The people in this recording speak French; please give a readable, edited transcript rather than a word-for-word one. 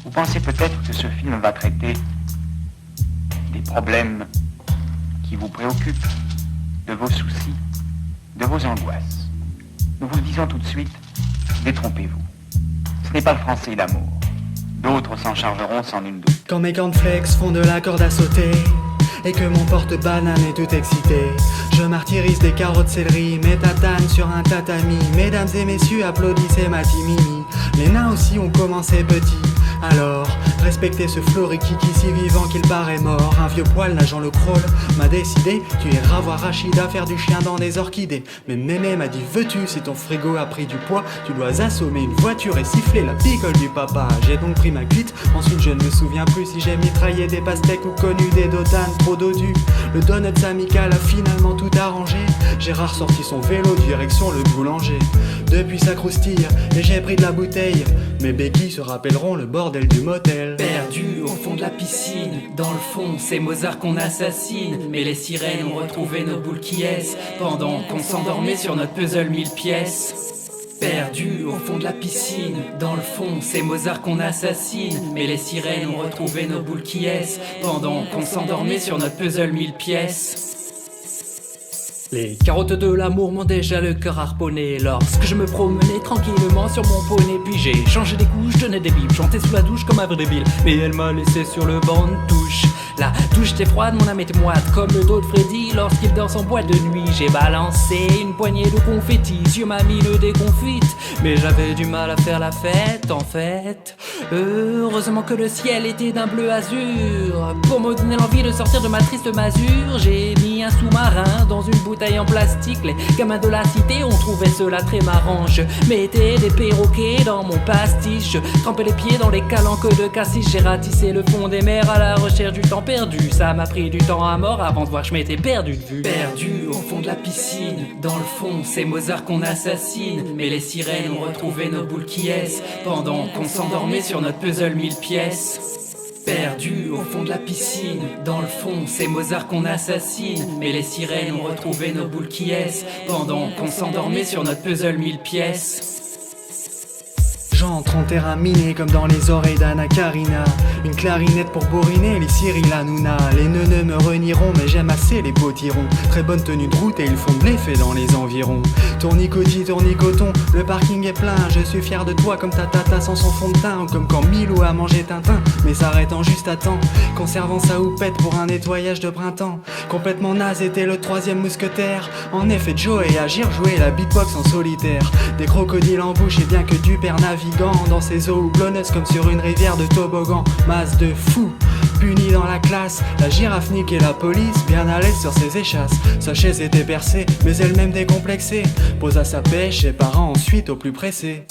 Vous pensez peut-être que ce film va traiter des problèmes qui vous préoccupent, de vos soucis, de vos angoisses. Nous vous le disons tout de suite, détrompez-vous. Ce n'est pas le français d'amour. D'autres s'en chargeront sans nul doute. Quand mes cornflakes font de la corde à sauter et que mon porte-banane est tout excité, je martyrise des carottes céleri, mes tatanes sur un tatami. Mesdames et messieurs, applaudissez ma timimi. Les nains aussi ont commencé petits. Alors, respectez ce florikiki si vivant qu'il paraît mort. Un vieux poil nageant le crawl m'a décidé. Tu iras voir Rachida faire du chien dans des orchidées. Mais mémé m'a dit, veux-tu, si ton frigo a pris du poids, tu dois assommer une voiture et siffler la picole du papa. J'ai donc pris ma cuite, ensuite je ne me souviens plus si j'ai mitraillé des pastèques ou connu des dotanes trop dodus. Le donut amical a finalement tout arrangé. Gérard sortit son vélo, direction le boulanger. Depuis ça croustille et j'ai pris de la bouteille. Mes béquilles se rappelleront le bordel du motel. Perdu au fond de la piscine, dans le fond c'est Mozart qu'on assassine. Mais les sirènes ont retrouvé nos boules qui est pendant qu'on s'endormait sur notre puzzle 1000 pièces. Perdu au fond de la piscine, dans le fond c'est Mozart qu'on assassine. Mais les sirènes ont retrouvé nos boules qui est pendant qu'on s'endormait sur notre puzzle 1000 pièces. Les carottes de l'amour m'ont déjà le cœur harponné lorsque je me promenais tranquillement sur mon poney. Puis j'ai changé des couches, donné des bibles, chanté sous la douche comme un vrai débile. Mais elle m'a laissé sur le banc de touche. La douche était froide, mon âme était moite comme le dos de Freddy lorsqu'il danse en boîte de nuit. J'ai balancé une poignée de confettis sur ma mine déconfite. Mais j'avais du mal à faire la fête en fait. Heureusement que le ciel était d'un bleu azur. Pour me donner l'envie de sortir de ma triste masure, j'ai mis un sous-marin dans une bouteille en plastique. Les gamins de la cité ont trouvé cela très marrant. Je mettais des perroquets dans mon pastiche. Je trempais les pieds dans les calanques de cassis. J'ai ratissé le fond des mers à la recherche du temps perdu. Ça m'a pris du temps à mort avant de voir que je m'étais perdu de vue. Perdu au fond de la piscine, dans le fond c'est Mozart qu'on assassine. Mais les sirènes ont retrouvé nos boules qui est pendant qu'on s'endormait sur notre puzzle 1000 pièces. Perdu au fond de la piscine, dans le fond c'est Mozart qu'on assassine. Mais les sirènes ont retrouvé nos boules qui est pendant qu'on s'endormait sur notre puzzle 1000 pièces. J'entre en terrain miné comme dans les oreilles d'Anna Karina. Une clarinette pour bourriner les Cyril Hanouna. Les neuneux me renieront mais j'aime assez les potirons. Très bonne tenue de route et ils font de l'effet dans les environs. Tournicoti, tournicoton, le parking est plein. Je suis fier de toi comme ta tata sans son fond de teint. Ou comme quand Milou a mangé Tintin mais s'arrêtant juste à temps. Conservant sa houppette pour un nettoyage de printemps. Complètement naze était le troisième mousquetaire. En effet Joe et Agir jouaient la beatbox en solitaire. Des crocodiles en bouche et bien que du père navigant dans ces eaux houblonneuses comme sur une rivière de toboggan. Masse de fous punis dans la classe, la girafe niquait la police, bien à l'aise sur ses échasses. Sa chaise était percée, mais elle-même décomplexée. Posa sa pêche et para ensuite au plus pressé.